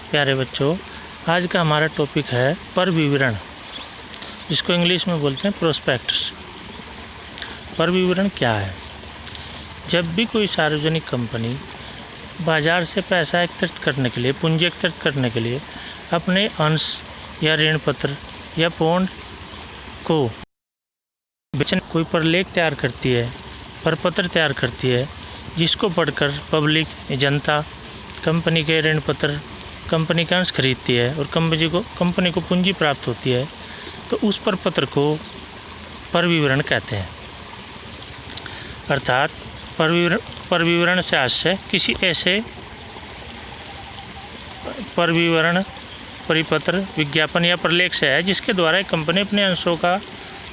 प्यारे बच्चों, आज का हमारा टॉपिक है पर विवरण, जिसको इंग्लिश में बोलते हैं प्रोस्पेक्टस। पर विवरण क्या है? जब भी कोई सार्वजनिक कंपनी बाज़ार से पैसा एकत्रित करने के लिए, पूंजी एकत्रित करने के लिए अपने अंश या ऋण पत्र या बॉन्ड को बेचने कोई प्रलेख तैयार करती है, प्रपत्र तैयार करती है, जिसको पढ़कर पब्लिक, जनता कंपनी के ऋण पत्र, कंपनी का अंश खरीदती है और कंपनी को पूंजी प्राप्त होती है, तो उस प्रपत्र को पर विवरण कहते हैं। अर्थात पर विवरण से आशय किसी ऐसे पर विवरण, परिपत्र, विज्ञापन या प्रलेख से है जिसके द्वारा एक कंपनी अपने अंशों का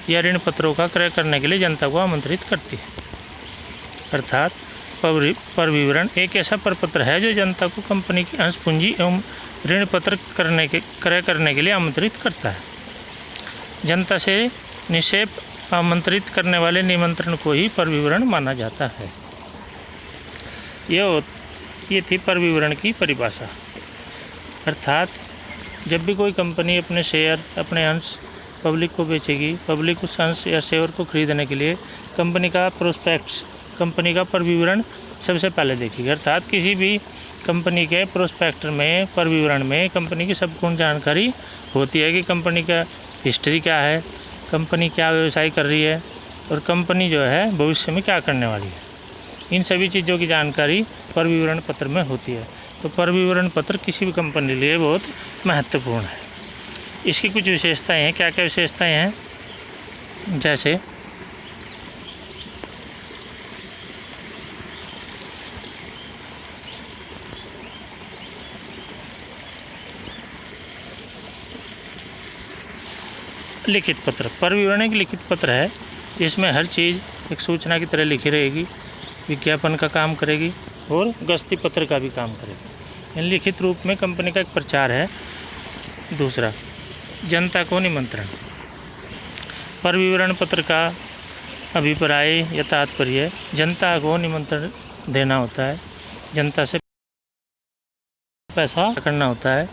या ऋण पत्रों का क्रय करने के लिए जनता को आमंत्रित करती है। अर्थात पर विवरण एक ऐसा प्रपत्र है जो जनता को कंपनी की अंश पूंजी एवं ऋण पत्र क्रय करने के लिए आमंत्रित करता है। जनता से निक्षेप आमंत्रित करने वाले निमंत्रण को ही पर विवरण माना जाता है। ये थी पर विवरण की परिभाषा। अर्थात जब भी कोई कंपनी अपने शेयर, अपने अंश पब्लिक को बेचेगी, पब्लिक उस अंश या शेयर को खरीदने के लिए कंपनी का प्रोस्पेक्ट्स, कंपनी का पर विवरण सबसे पहले देखेगी। अर्थात किसी भी कंपनी के प्रोस्पेक्टर में, पर विवरण में कंपनी की संपूर्ण जानकारी होती है कि कंपनी का हिस्ट्री क्या है, कंपनी क्या व्यवसाय कर रही है और कंपनी जो है भविष्य में क्या करने वाली है। इन सभी चीज़ों की जानकारी पर विवरण पत्र में होती है। तो पर विवरण पत्र किसी भी कंपनी के लिए बहुत महत्वपूर्ण है। इसकी कुछ विशेषताएं हैं। क्या क्या विशेषताएं हैं? जैसे लिखित पत्र। पर विवरण एक लिखित पत्र है जिसमें हर चीज़ एक सूचना की तरह लिखी रहेगी, विज्ञापन का काम करेगी और गस्ती पत्र का भी काम करेगी। इन लिखित रूप में कंपनी का एक प्रचार है। दूसरा, जनता को निमंत्रण। पर विवरण पत्र का अभिप्राय या तात्पर्य जनता को निमंत्रण देना होता है, जनता से पैसा करना होता है,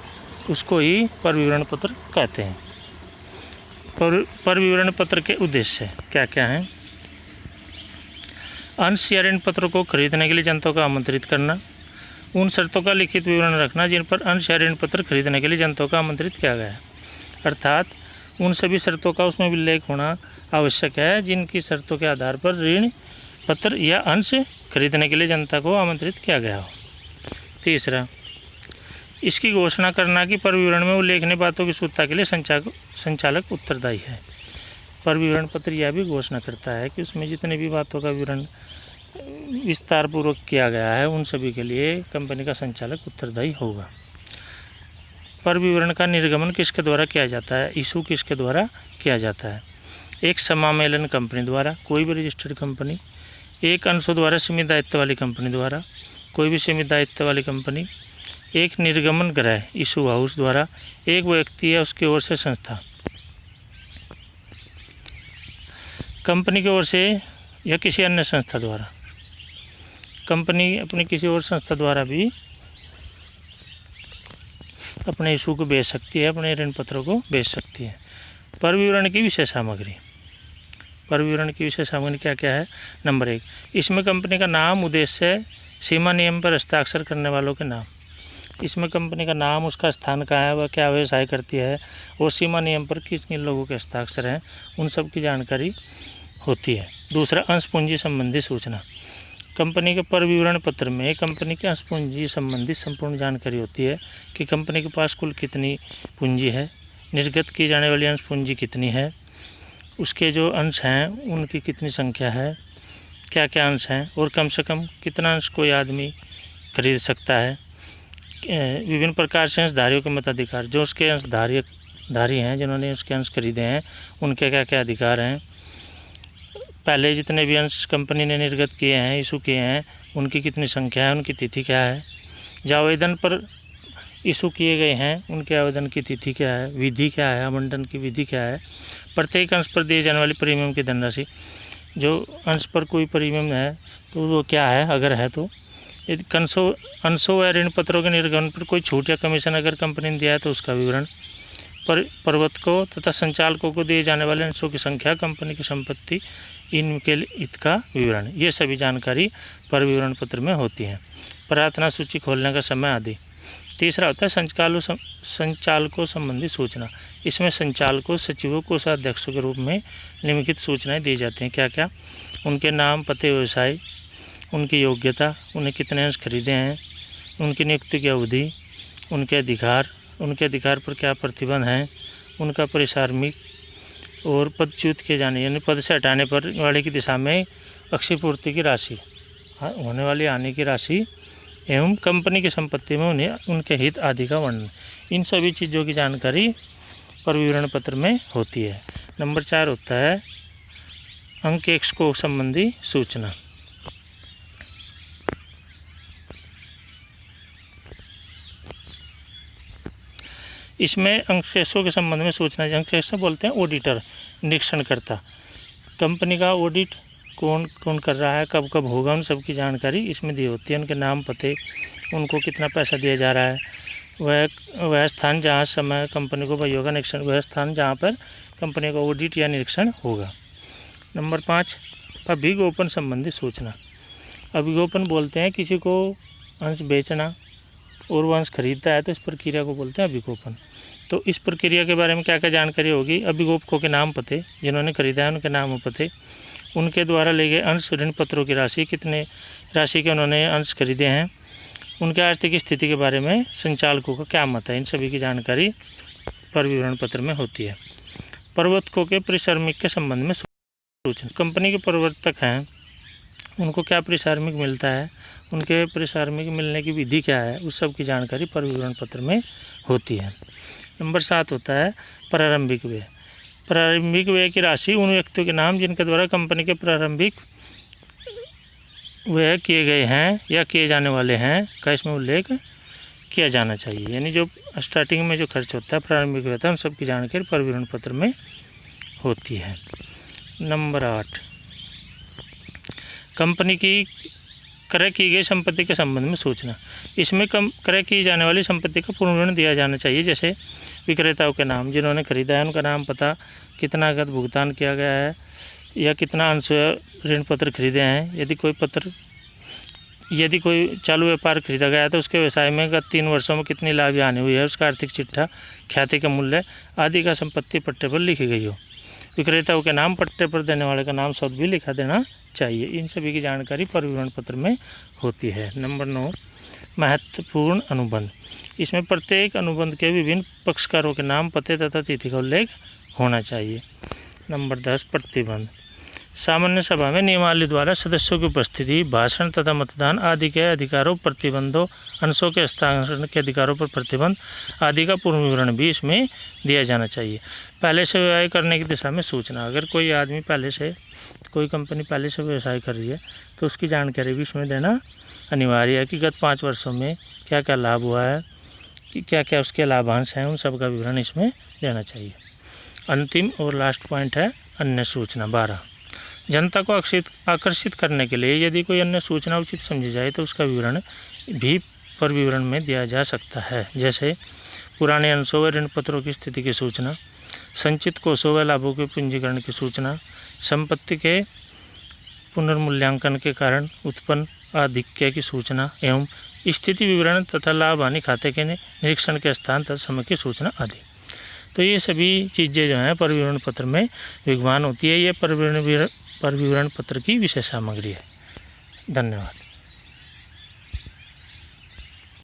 उसको ही पर विवरण पत्र कहते हैं। पर विवरण पत्र के उद्देश्य क्या क्या हैं? अंश या ऋण पत्रों को खरीदने के लिए जनता को आमंत्रित करना, उन शर्तों का लिखित विवरण रखना जिन पर अंश या ऋण पत्र खरीदने के लिए जनता को आमंत्रित किया गया है। अर्थात उन सभी शर्तों का उसमें उल्लेख होना आवश्यक है जिनकी शर्तों के आधार पर ऋण पत्र या अंश खरीदने के लिए जनता को आमंत्रित किया गया हो। तीसरा, इसकी घोषणा करना कि पर विवरण में उल्लेखनीय बातों की शुद्धता के लिए संचालक उत्तरदायी है। पर विवरण पत्र यह भी घोषणा करता है कि उसमें जितने भी बातों का विवरण विस्तार पूर्वक किया गया है उन सभी के लिए कंपनी का संचालक उत्तरदायी होगा। पर विवरण का निर्गमन किसके द्वारा किया जाता है? इशू किसके द्वारा किया जाता है? एक समामेलन कंपनी द्वारा, कोई भी रजिस्टर्ड कंपनी, एक अंशों द्वारा सीमित दायित्व वाली कंपनी द्वारा, कोई भी सीमित दायित्व वाली कंपनी, एक निर्गमन गृह इशू हाउस द्वारा, एक व्यक्ति या उसकी ओर से संस्था, कंपनी की ओर से या किसी अन्य संस्था द्वारा। कंपनी अपनी किसी और संस्था द्वारा भी अपने इशू को बेच सकती है, अपने ऋण पत्रों को बेच सकती है। पर विवरण की विशेष सामग्री। पर विवरण की विशेष सामग्री क्या क्या है? नंबर 1, इसमें कंपनी का नाम, उद्देश्य, सीमा नियम पर हस्ताक्षर करने वालों के नाम। इसमें कंपनी का नाम, उसका स्थान कहाँ है, वह क्या व्यवसाय करती है और सीमा नियम पर कितने लोगों के हस्ताक्षर हैं, उन सब की जानकारी होती है। दूसरा, अंश पूंजी संबंधी सूचना। कंपनी के पर विवरण पत्र में कंपनी के अंश पूंजी संबंधी संपूर्ण जानकारी होती है कि कंपनी के पास कुल कितनी पूंजी है, निर्गत की जाने वाली अंश पूंजी कितनी है, उसके जो अंश हैं उनकी कितनी संख्या है, क्या क्या अंश हैं और कम से कम कितना अंश कोई आदमी खरीद सकता है। विभिन्न प्रकार से अंशधारियों के मताधिकार, जो उसके अंशधारी हैं, जिन्होंने उसके अंश खरीदे हैं, उनके क्या क्या अधिकार हैं। पहले जितने भी अंश कंपनी ने निर्गत किए हैं, इशू किए हैं, उनकी कितनी संख्या है, उनकी तिथि क्या है। जो आवेदन पर इशू किए गए हैं उनके आवेदन की तिथि क्या है, विधि क्या है, आवंटन की विधि क्या है। प्रत्येक अंश पर दिए जाने वाली प्रीमियम की धनराशि, जो अंश पर कोई प्रीमियम है तो वो क्या है, अगर है तो यदि अंशों व ऋण पत्रों के निर्गमन पर कोई छूट या कमीशन अगर कंपनी ने दिया है तो उसका विवरण, प्रवर्तकों तथा संचालकों को दिए जाने वाले अंशों की संख्या, कंपनी की संपत्ति, इनके हित का विवरण, ये सभी जानकारी पर विवरण पत्र में होती है। प्रार्थना सूची खोलने का समय आदि। तीसरा होता है संचालकों संबंधी सूचना। इसमें संचालकों, सचिवों, कोषाध्यक्षों के रूप में निम्नलिखित सूचनाएं दी जाती हैं। क्या क्या? उनके नाम, पते, व्यवसाय, उनकी योग्यता, उन्हें कितने अंश खरीदे हैं, उनकी नियुक्ति की अवधि, उनके अधिकार पर क्या प्रतिबंध हैं, उनका परिसार्मिक और पदच्युत किए जाने यानी पद से हटाने पर वाले की दिशा में अक्षयपूर्ति की राशि, होने वाली हानि की राशि एवं कंपनी की संपत्ति में उनके हित आदि का वर्णन, इन सभी चीज़ों की जानकारी पर विवरण पत्र में होती है। नंबर 4 होता है अंक 1 को संबंधी सूचना। इसमें अंकशेषों के संबंध में सूचना, अंकशेष बोलते हैं ऑडिटर, निरीक्षणकर्ता, कंपनी का ऑडिट कौन कौन कर रहा है, कब कब होगा, उन सब की जानकारी इसमें दी होती है। उनके नाम, पते, उनको कितना पैसा दिया जा रहा है, वह स्थान जहाँ समय कंपनी को वही होगा निरीक्षण, वह स्थान जहाँ पर कंपनी का ऑडिट या निरीक्षण होगा। नंबर 5 अभिगोपन संबंधी सूचना। अभिगोपन बोलते हैं किसी को अंश बेचना और वो अंश खरीदता है तो इस प्रक्रिया को बोलते हैं अभिगोपन। तो इस प्रक्रिया के बारे में क्या क्या जानकारी होगी? अभिगोपकों के नाम, पते, जिन्होंने खरीदा है उनके नाम और पते, उनके द्वारा लिए गए अंश, ऋण पत्रों की राशि, कितने राशि के उन्होंने अंश खरीदे हैं, उनके आर्थिक स्थिति के बारे में संचालकों का क्या मत है, इन सभी की जानकारी पर विवरण पत्र में होती है। प्रवर्तकों के परिश्रमिक के संबंध में सूचना। कंपनी के प्रवर्तक हैं, उनको क्या परिश्रमिक मिलता है, उनके परिश्रमिक मिलने की विधि क्या है, उस सब की जानकारी पर विवरण पत्र में होती है। नंबर 7 होता है प्रारंभिक व्यय। प्रारंभिक व्यय की राशि, उन व्यक्तियों के नाम जिनके द्वारा कंपनी के प्रारंभिक व्यय किए गए हैं या किए जाने वाले हैं का इसमें उल्लेख किया जाना चाहिए। यानी जो स्टार्टिंग में जो खर्च होता है, प्रारंभिक व्यय होता है, उन सब की जानकारी पर विवरण पत्र में होती है। नंबर 8 कंपनी की क्रय की गई संपत्ति के संबंध में सूचना। इसमें क्रय की जाने वाली संपत्ति का पूर्ण विवरण दिया जाना चाहिए, जैसे विक्रेताओं के नाम, जिन्होंने खरीदा है उनका नाम, पता, कितना नकद भुगतान किया गया है या कितना अंश ऋण पत्र खरीदे हैं, यदि कोई चालू व्यापार खरीदा गया है तो उसके व्यवसाय में गत 3 वर्षों में कितनी लाभ या हानि हुई है, उसका आर्थिक चिट्ठा, ख्याति का मूल्य आदि का संपत्ति पट्टे पर लिखी गई हो। विक्रेताओं के नाम, पट्टे पर देने वाले का नाम स्वतः भी लिखा देना चाहिए। इन सभी की जानकारी पर विवरण पत्र में होती है। नंबर 9 महत्वपूर्ण अनुबंध। इसमें प्रत्येक अनुबंध के विभिन्न पक्षकारों के नाम, पते तथा तिथि का उल्लेख होना चाहिए। नंबर 10 प्रतिबंध। सामान्य सभा में नियमावली द्वारा सदस्यों की उपस्थिति, भाषण तथा मतदान आदि के अधिकारों, प्रतिबंधों, अंशों के हस्तांतरण के अधिकारों पर प्रतिबंध आदि का पूर्ण विवरण भी इसमें दिया जाना चाहिए। पहले से व्यवसाय करने की दिशा में सूचना। अगर कोई आदमी कोई कंपनी पहले से व्यवसाय कर रही है तो उसकी जानकारी भी इसमें देना अनिवार्य है कि गत 5 वर्षों में क्या क्या लाभ हुआ है, कि क्या क्या उसके लाभांश हैं, उन सब का विवरण इसमें देना चाहिए। अंतिम और लास्ट पॉइंट है अन्य सूचना 12। जनता को आकर्षित करने के लिए यदि कोई अन्य सूचना उचित समझी जाए तो उसका विवरण भी पर विवरण में दिया जा सकता है, जैसे पुराने अंशों व ऋण पत्रों की स्थिति की सूचना, संचित कोषों व लाभों के पूंजीकरण की सूचना, संपत्ति के पुनर्मूल्यांकन के कारण उत्पन्न आधिक्य की सूचना एवं स्थिति विवरण तथा लाभ हानि खाते के निरीक्षण के स्थान तथा समय की सूचना आदि। तो ये सभी चीज़ें जो हैं पर विवरण पत्र में विद्यमान होती है। ये पर विवरण पत्र की विशेष सामग्री है। धन्यवाद।